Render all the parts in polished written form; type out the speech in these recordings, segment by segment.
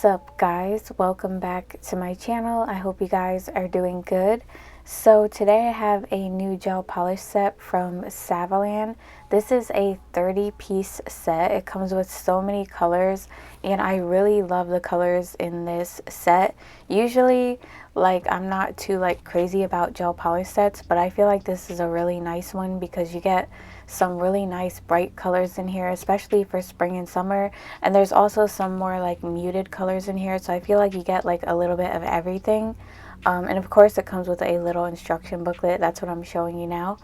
What's up guys, welcome back to my channel. I hope you guys are doing good. So today I have a new gel polish set from Saviland. This is a 30-piece set. It comes with so many colors and I really love the colors in this set. Usually I'm not too crazy about gel polish sets, but I feel like this is a really nice one because you get some really nice bright colors in here, especially for spring and summer, and there's also some more muted colors in here, so I feel like you get a little bit of everything. And of course it comes with a little instruction booklet. That's what I'm showing you now.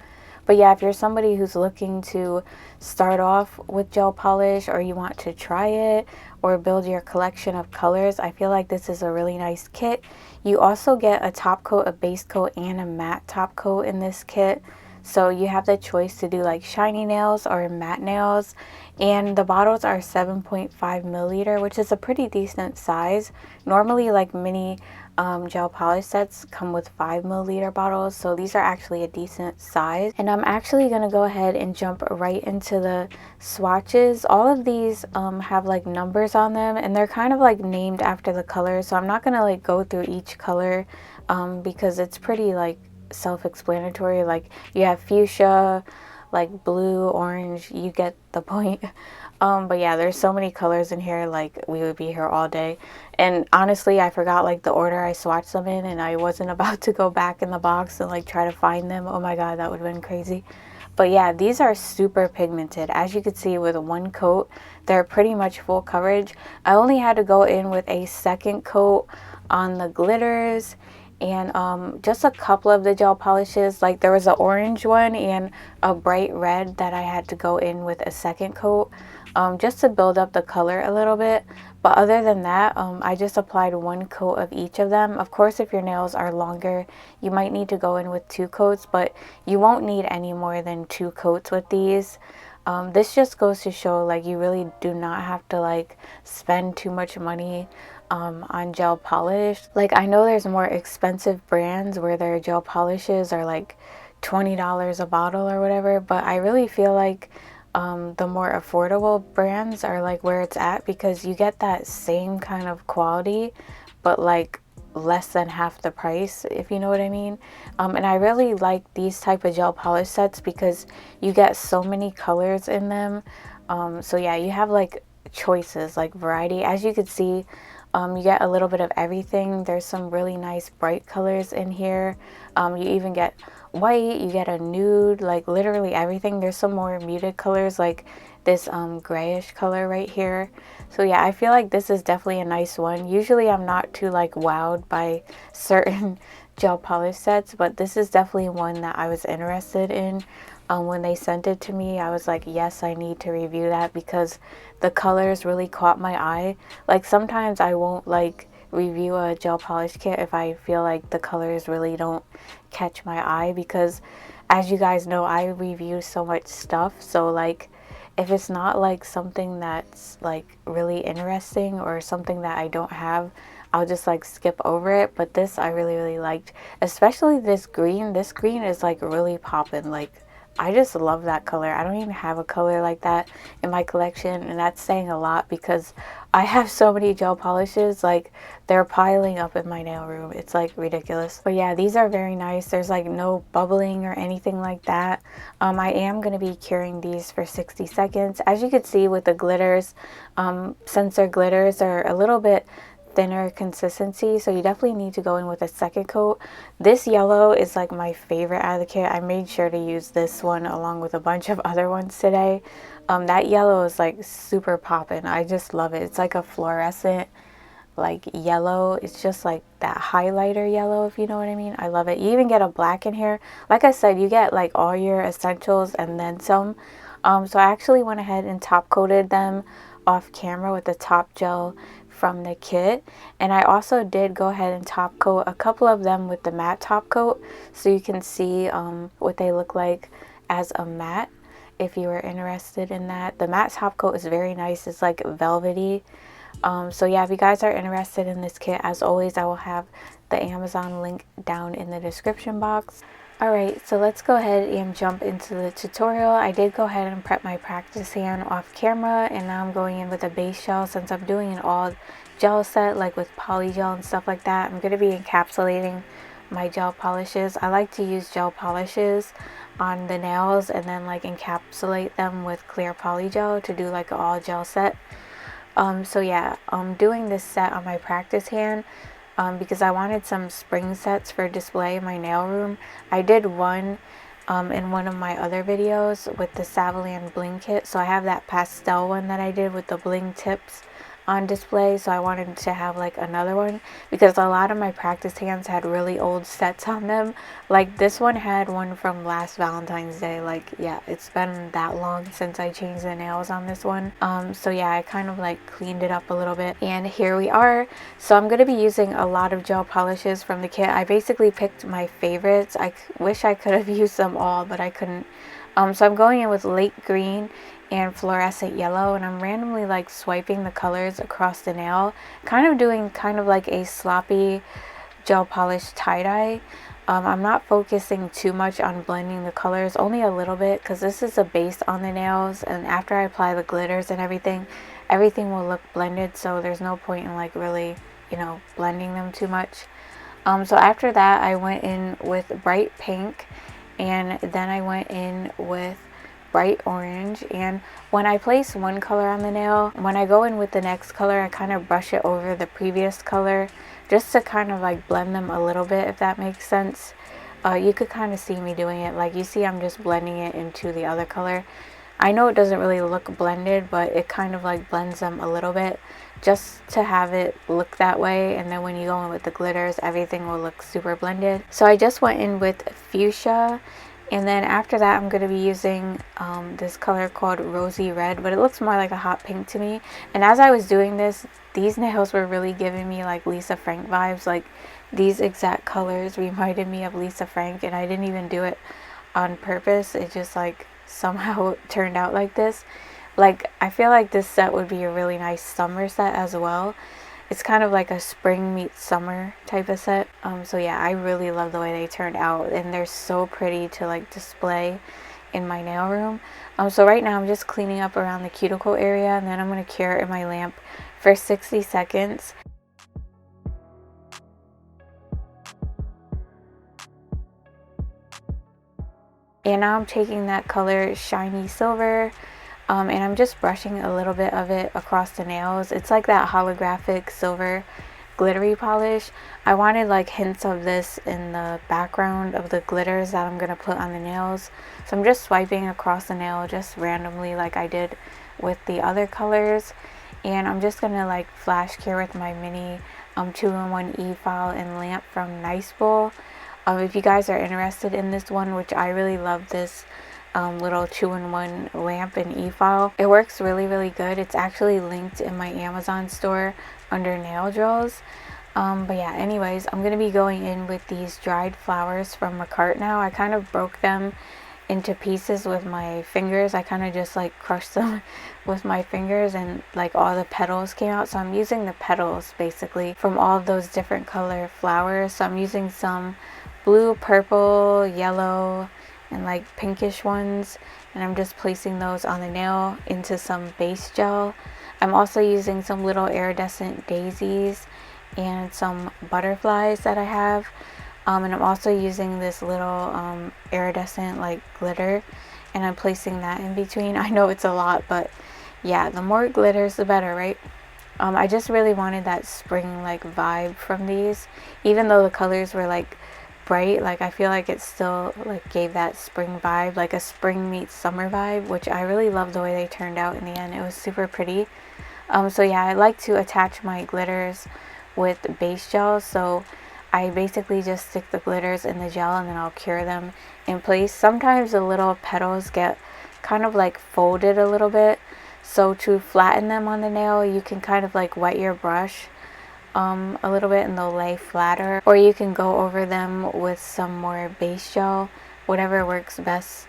But yeah, if you're somebody who's looking to start off with gel polish, or you want to try it or build your collection of colors, I feel like this is a really nice kit. You also get a top coat, a base coat, and a matte top coat in this kit. So you have the choice to do shiny nails or matte nails. And the bottles are 7.5 milliliter, which is a pretty decent size. Normally mini gel polish sets come with 5 milliliter bottles, so these are actually a decent size. And I'm actually going to go ahead and jump right into the swatches. All of these have numbers on them, and they're kind of named after the color, so I'm not going to go through each color because it's pretty self-explanatory. You have fuchsia, blue, orange, you get the point. But yeah, there's so many colors in here, we would be here all day. And honestly, I forgot the order I swatched them in, and I wasn't about to go back in the box and try to find them. Oh my god, that would have been crazy. But yeah, these are super pigmented. As you can see, with one coat they're pretty much full coverage. I only had to go in with a second coat on the glitters and just a couple of the gel polishes. There was an orange one and a bright red that I had to go in with a second coat just to build up the color a little bit. But other than that, I just applied one coat of each of them. Of course, if your nails are longer, you might need to go in with 2 coats, but you won't need any more than 2 coats with these. This just goes to show you really do not have to spend too much money on gel polish. I know there's more expensive brands where their gel polishes are $20 a bottle or whatever, but I really feel the more affordable brands are where it's at, because you get that same kind of quality but less than half the price, if you know what I mean. And I really like these type of gel polish sets because you get so many colors in them. So yeah, you have choices, variety. As you can see, you get a little bit of everything. There's some really nice bright colors in here. You even get white, you get a nude, literally everything. There's some more muted colors this grayish color right here. So yeah, I feel this is definitely a nice one. Usually I'm not too wowed by certain gel polish sets, but this is definitely one that I was interested in. When they sent it to me, I was yes, I need to review that because the colors really caught my eye. Sometimes I won't review a gel polish kit if I feel the colors really don't catch my eye, because as you guys know, I review so much stuff. So if it's not something that's really interesting or something that I don't have, I'll just skip over it. But this I really liked, especially this green. This green is really popping. I just love that color. I don't even have a color like that in my collection, and that's saying a lot because I have so many gel polishes, they're piling up in my nail room. It's ridiculous. But yeah, these are very nice. There's no bubbling or anything like that. I am going to be curing these for 60 seconds. As you can see with the glitters, since their glitters are a little bit thinner consistency, so you definitely need to go in with a second coat. This yellow is my favorite out of the kit. I made sure to use this one along with a bunch of other ones today. That yellow is super poppin'. I just love it. It's a fluorescent yellow. It's just that highlighter yellow, if you know what I mean. I love it. You even get a black in here. Like I said, you get all your essentials and then some. So I actually went ahead and top coated them off camera with the top gel from the kit, and I also did go ahead and top coat a couple of them with the matte top coat, so you can see what they look like as a matte if you were interested in that. The matte top coat is very nice. It's velvety. So yeah, if you guys are interested in this kit, as always, I will have the Amazon link down in the description box. Alright, so let's go ahead and jump into the tutorial. I did go ahead and prep my practice hand off camera, and now I'm going in with a base gel since I'm doing an all gel set, like with polygel and stuff like that. I'm going to be encapsulating my gel polishes. I like to use gel polishes on the nails and then like encapsulate them with clear polygel to do like an all gel set. So yeah, I'm doing this set on my practice hand because I wanted some spring sets for display in my nail room. I did one in one of my other videos with the Saviland bling kit, so I have that pastel one that I did with the bling tips on display, so I wanted to have like another one because a lot of my practice hands had really old sets on them. Like this one had one from last Valentine's Day. Like, yeah, it's been that long since I changed the nails on this one. So yeah, I kind of like cleaned it up a little bit, and here we are. So I'm going to be using a lot of gel polishes from the kit. I basically picked my favorites. I wish I could have used them all, but I couldn't. So I'm going in with Lake Green and Fluorescent Yellow, and I'm randomly like swiping the colors across the nail, kind of doing kind of like a sloppy gel polish tie-dye. I'm not focusing too much on blending the colors, only a little bit, because this is a base on the nails, and after I apply the glitters and everything will look blended, so there's no point in like really, you know, blending them too much. So after that I went in with bright pink, and then I went in with bright orange. And when I place one color on the nail, when I go in with the next color, I kind of brush it over the previous color just to kind of like blend them a little bit, if that makes sense. You could kind of see me doing it. Like you see, I'm just blending it into the other color. I know it doesn't really look blended, but it kind of like blends them a little bit just to have it look that way, and then when you go in with the glitters, everything will look super blended. So I just went in with fuchsia, and then after that I'm going to be using this color called Rosy Red, but it looks more like a hot pink to me. And as I was doing this, these nails were really giving me like Lisa Frank vibes. Like these exact colors reminded me of Lisa Frank, and I didn't even do it on purpose. It just like somehow turned out like this. Like I feel like this set would be a really nice summer set as well. It's kind of like a spring meets summer type of set. So yeah, I really love the way they turned out, and they're so pretty to like display in my nail room. So right now I'm just cleaning up around the cuticle area, and then I'm going to cure it in my lamp for 60 seconds. And now I'm taking that color Shiny Silver, and I'm just brushing a little bit of it across the nails. It's like that holographic silver glittery polish. I wanted like hints of this in the background of the glitters that I'm going to put on the nails. So I'm just swiping across the nail just randomly like I did with the other colors. And I'm just going to like flash cure with my mini 2-in-1 e-file and lamp from Niceable. If you guys are interested in this one, which I really love this little 2-in-1 lamp and e-file. It works really good. It's actually linked in my Amazon store under nail drills. But yeah, anyways, I'm going to be going in with these dried flowers from Macart now. I kind of broke them into pieces with my fingers. I kind of just like crushed them with my fingers, and like all the petals came out. So I'm using the petals basically from all of those different color flowers. So I'm using some blue, purple, yellow, and like pinkish ones, and I'm just placing those on the nail into some base gel. I'm also using some little iridescent daisies and some butterflies that I have, and I'm also using this little iridescent like glitter, and I'm placing that in between. I know it's a lot, but yeah, the more glitters the better, right? I just really wanted that spring like vibe from these, even though the colors were like bright. Like I feel like it still like gave that spring vibe, like a spring meets summer vibe, which I really love the way they turned out in the end. It was super pretty. So yeah, I like to attach my glitters with base gel, so I basically just stick the glitters in the gel and then I'll cure them in place. Sometimes the little petals get kind of like folded a little bit, so to flatten them on the nail you can kind of like wet your brush a little bit and they'll lay flatter, or you can go over them with some more base gel, whatever works best.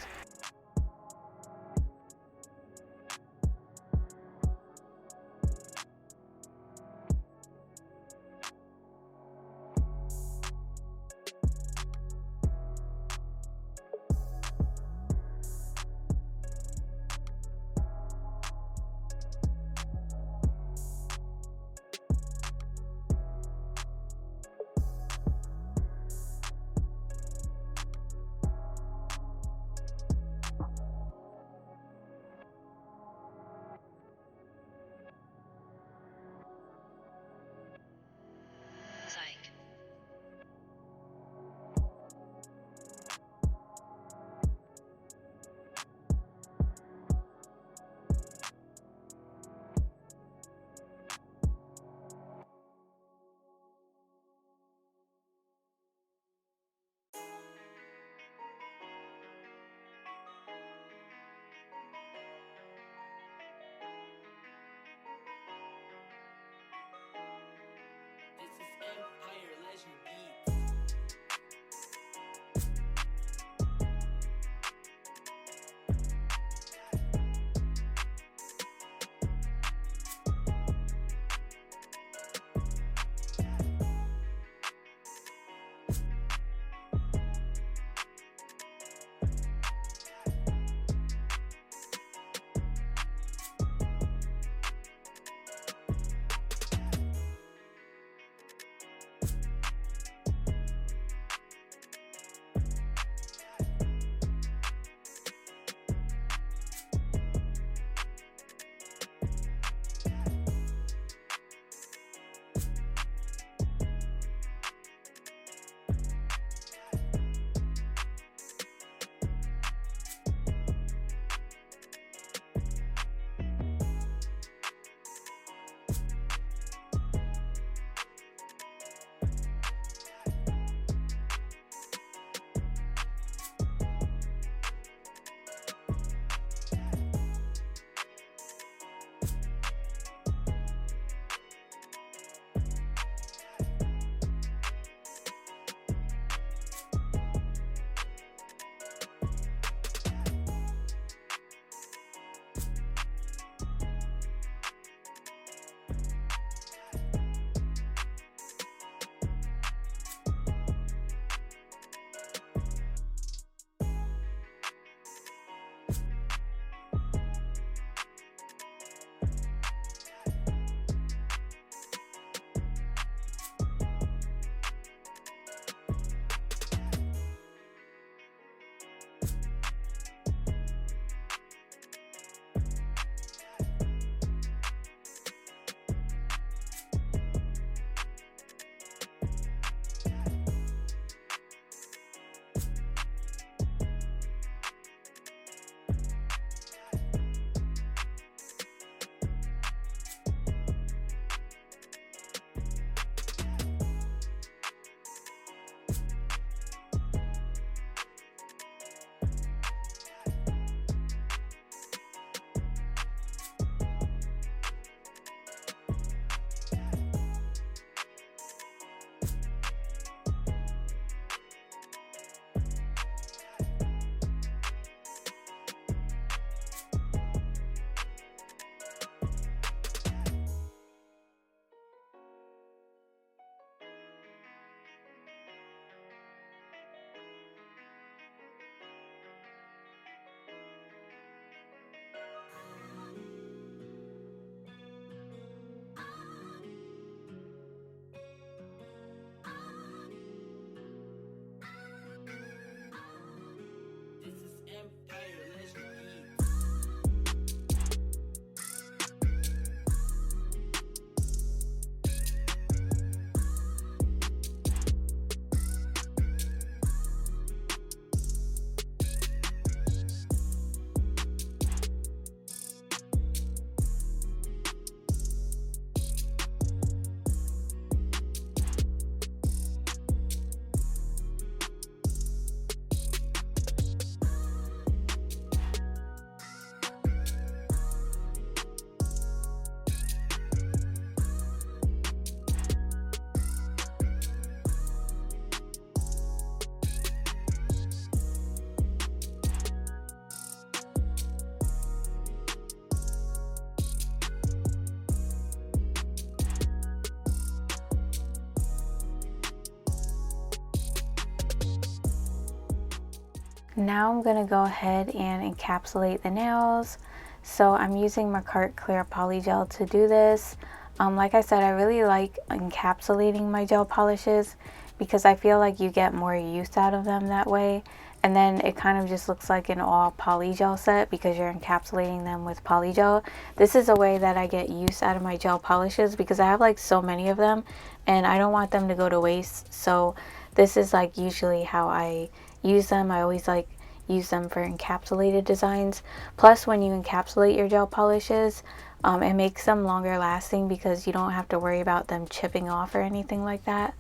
Now I'm going to go ahead and encapsulate the nails. So I'm using my Carte Clear Polygel to do this. Like I said, I really like encapsulating my gel polishes because I feel like you get more use out of them that way. And then it kind of just looks like an all polygel set because you're encapsulating them with polygel. This is a way that I get use out of my gel polishes because I have like so many of them and I don't want them to go to waste. So this is like usually how I use them. I always like use them for encapsulated designs. Plus, when you encapsulate your gel polishes, it makes them longer lasting because you don't have to worry about them chipping off or anything like that.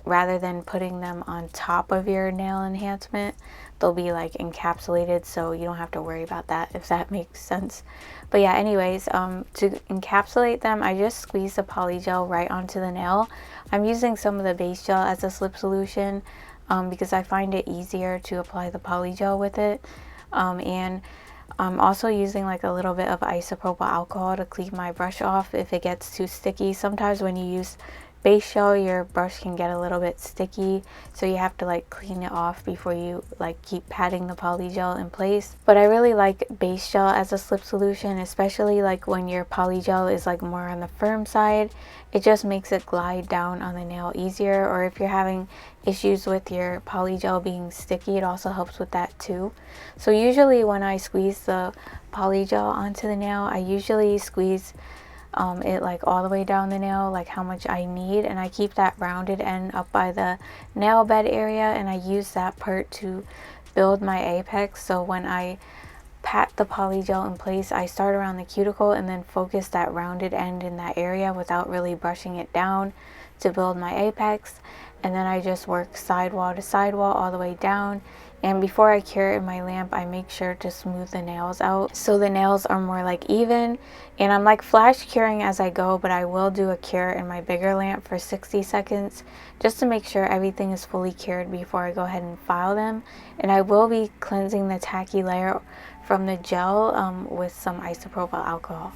Rather than putting them on top of your nail enhancement, they'll be like encapsulated, so you don't have to worry about that, if that makes sense. But yeah, anyways, to encapsulate them, I just squeeze the polygel right onto the nail. I'm using some of the base gel as a slip solution because I find it easier to apply the polygel with it. And I'm also using like a little bit of isopropyl alcohol to clean my brush off if it gets too sticky. Sometimes when you use base gel, your brush can get a little bit sticky, so you have to like clean it off before you like keep patting the polygel in place. But I really like base gel as a slip solution, especially like when your polygel is like more on the firm side. It just makes it glide down on the nail easier, or if you're having issues with your polygel being sticky, it also helps with that too. So usually when I squeeze the polygel onto the nail, I usually squeeze it like all the way down the nail, like how much I need, and I keep that rounded end up by the nail bed area, and I use that part to build my apex. So when I pat the polygel in place, I start around the cuticle and then focus that rounded end in that area without really brushing it down to build my apex. And then I just work sidewall to sidewall all the way down. And before I cure in my lamp, I make sure to smooth the nails out so the nails are more like even. And I'm like flash curing as I go, but I will do a cure in my bigger lamp for 60 seconds just to make sure everything is fully cured before I go ahead and file them. And I will be cleansing the tacky layer from the gel with some isopropyl alcohol.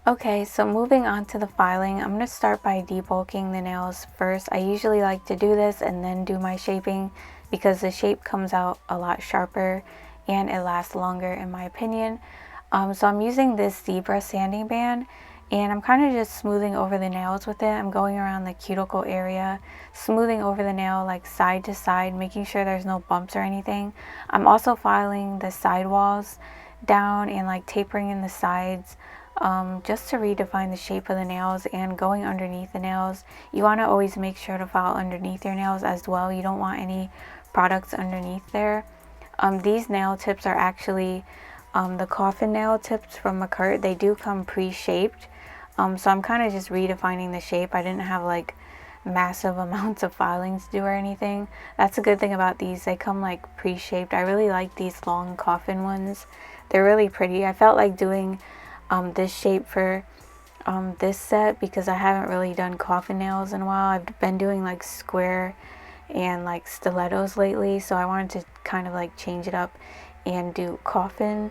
Okay, so moving on to the filing, I'm going to start by debulking the nails first. I usually like to do this and then do my shaping because the shape comes out a lot sharper and it lasts longer in my opinion. So I'm using this zebra sanding band and I'm kind of just smoothing over the nails with it. I'm going around the cuticle area, smoothing over the nail like side to side, making sure there's no bumps or anything. I'm also filing the side walls down and like tapering in the sides. Just to redefine the shape of the nails and going underneath the nails. You want to always make sure to file underneath your nails as well. You don't want any products underneath there. These nail tips are actually the coffin nail tips from McCurt. They do come pre-shaped. So I'm kind of just redefining the shape. I didn't have like massive amounts of filings to do or anything. That's a good thing about these. They come like pre-shaped. I really like these long coffin ones. They're really pretty. I felt like doing this shape for this set because I haven't really done coffin nails in a while. I've been doing like square and like stilettos lately, so I wanted to kind of like change it up and do coffin.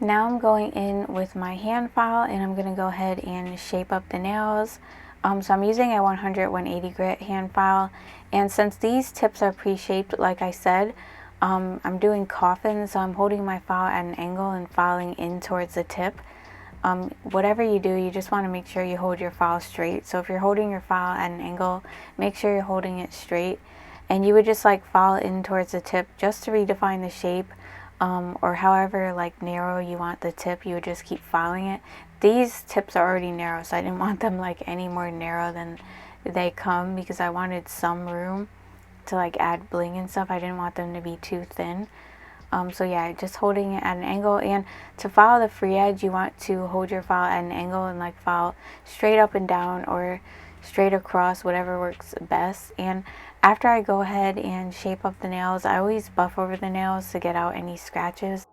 Now I'm going in with my hand file and I'm going to go ahead and shape up the nails. So I'm using a 180 grit hand file, and since these tips are pre-shaped like I said, I'm doing coffins, so I'm holding my file at an angle and filing in towards the tip. Whatever you do, you just want to make sure you hold your file straight. So if you're holding your file at an angle, make sure you're holding it straight, and you would just like file in towards the tip just to redefine the shape. Or however like narrow you want the tip, you would just keep filing it. These tips are already narrow, so I didn't want them like any more narrow than they come because I wanted some room to like add bling and stuff. I didn't want them to be too thin. So yeah, just holding it at an angle. And to file the free edge, you want to hold your file at an angle and like file straight up and down or straight across, whatever works best. And after I go ahead and shape up the nails, I always buff over the nails to get out any scratches.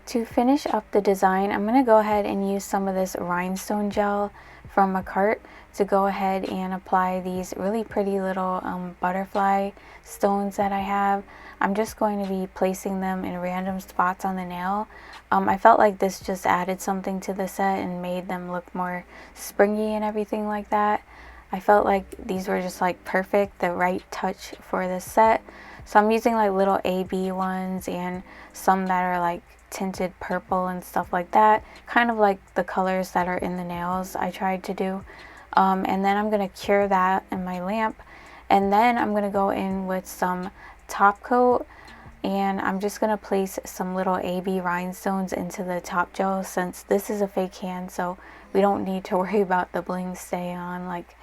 To finish up the design, I'm going to go ahead and use some of this rhinestone gel from a cart to go ahead and apply these really pretty little butterfly stones that I have. I'm just going to be placing them in random spots on the nail. I felt like this just added something to the set and made them look more springy and everything like that. I felt like these were just like perfect, the right touch for this set. So I'm using like little AB ones and some that are like tinted purple and stuff like that, kind of like the colors that are in the nails I tried to do. And then I'm going to cure that in my lamp, and then I'm going to go in with some top coat, and I'm just going to place some little AB rhinestones into the top gel, since this is a fake hand, so we don't need to worry about the bling staying on like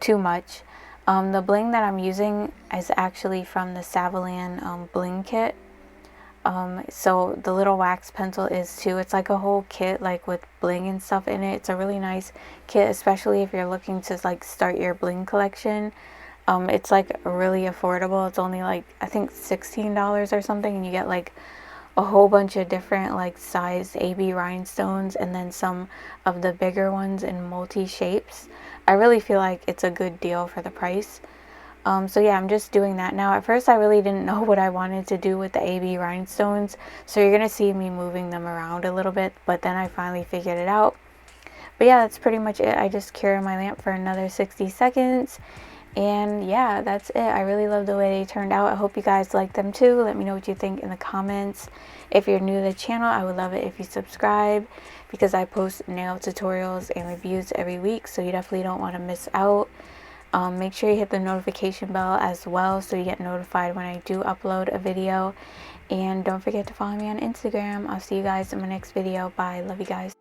too much. The bling that I'm using is actually from the Saviland bling kit. So the little wax pencil is too. It's like a whole kit, like with bling and stuff in it. It's a really nice kit, especially if you're looking to like start your bling collection. It's like really affordable. It's only like, I think $16 or something, and you get like a whole bunch of different like size AB rhinestones, and then some of the bigger ones in multi shapes. I really feel like it's a good deal for the price. So yeah, I'm just doing that now. At first I really didn't know what I wanted to do with the AB rhinestones, so you're gonna see me moving them around a little bit, but then I finally figured it out. But yeah, that's pretty much it. I just cure my lamp for another 60 seconds, and yeah, that's it. I really love the way they turned out. I hope you guys like them too. Let me know what you think in the comments. If you're new to the channel, I would love it if you subscribe, because I post nail tutorials and reviews every week, so you definitely don't want to miss out. Make sure you hit the notification bell as well, so you get notified when I do upload a video. And don't forget to follow me on Instagram. I'll see you guys in my next video. Bye. Love you guys.